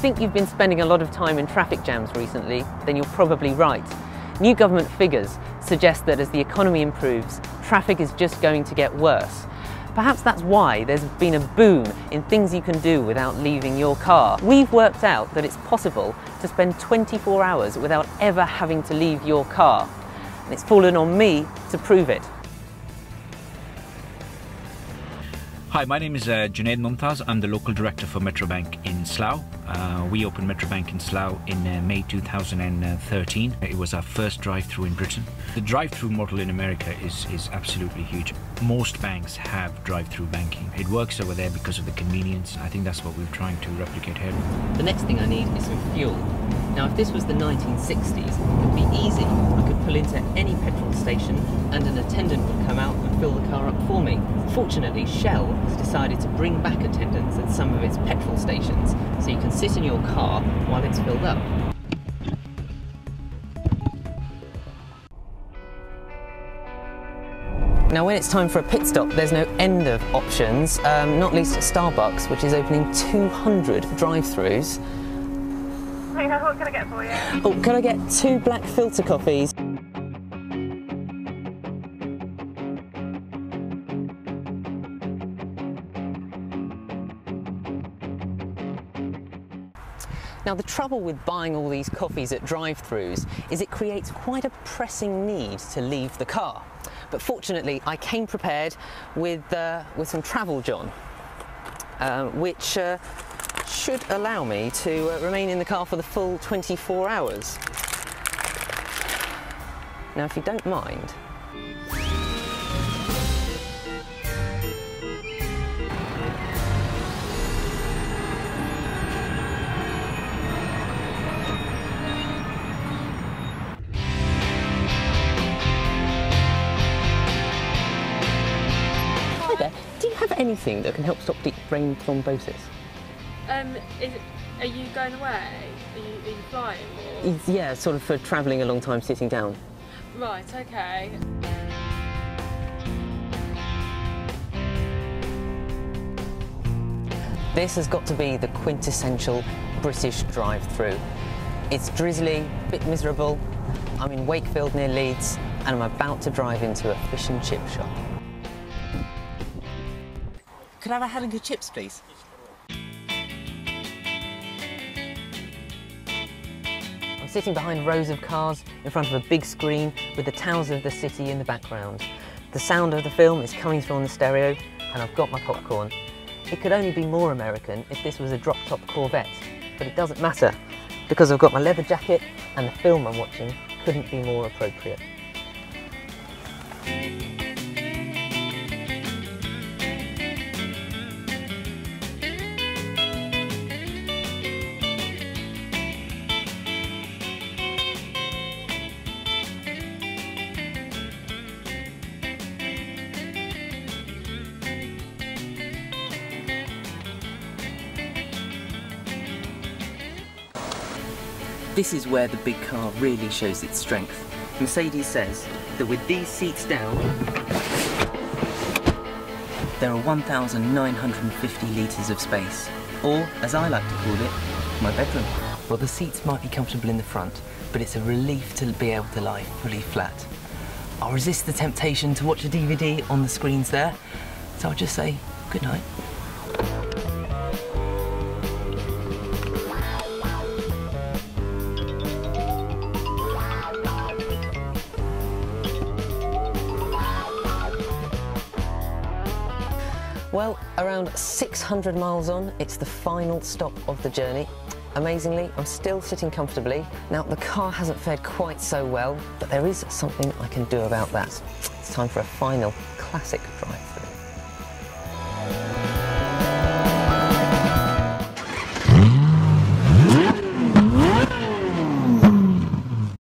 think you've been spending a lot of time in traffic jams recently, then you're probably right. New government figures suggest that as the economy improves, traffic is just going to get worse. Perhaps that's why there's been a boom in things you can do without leaving your car. We've worked out that it's possible to spend 24 hours without ever having to leave your car. And it's fallen on me to prove it. Hi, my name is Junaid Mumtaz. I'm the local director for Metrobank in Slough. We opened Metrobank in Slough in May 2013. It was our first drive-thru in Britain. The drive-thru model in America is absolutely huge. Most banks have drive-thru banking. It works over there because of the convenience. I think that's what we're trying to replicate here. The next thing I need is some fuel. Now, if this was the 1960s, it would be easy. I could pull into any petrol station and an attendant would come out and fill the car up for me. Fortunately, Shell has decided to bring back attendants at some of its petrol stations, so you can sit in your car while it's filled up. Now, when it's time for a pit stop, there's no end of options, not least at Starbucks, which is opening 200 drive-thrus. What can I get for you? Oh, can I get 2 black filter coffees? Now, the trouble with buying all these coffees at drive-thrus is it creates quite a pressing need to leave the car. But fortunately, I came prepared with some Travel John, which should allow me to remain in the car for the full 24 hours. Now, if you don't mind, hi there, do you have anything that can help stop deep brain thrombosis? Are you going away? Are you flying? Or? Yeah, sort of for travelling a long time sitting down. Right, okay. This has got to be the quintessential British drive-thru. It's drizzly, a bit miserable. I'm in Wakefield near Leeds and I'm about to drive into a fish and chip shop. Could I have a had and good chips, please? I'm sitting behind rows of cars in front of a big screen with the towers of the city in the background. The sound of the film is coming through on the stereo and I've got my popcorn. It could only be more American if this was a drop-top Corvette, but it doesn't matter because I've got my leather jacket and the film I'm watching couldn't be more appropriate. This is where the big car really shows its strength. Mercedes says that with these seats down, there are 1,950 litres of space, or as I like to call it, my bedroom. Well, the seats might be comfortable in the front, but it's a relief to be able to lie fully flat. I'll resist the temptation to watch a DVD on the screens there, so I'll just say good night. Well, around 600 miles on, it's the final stop of the journey. Amazingly, I'm still sitting comfortably. Now, the car hasn't fared quite so well, but there is something I can do about that. It's time for a final classic drive-thru.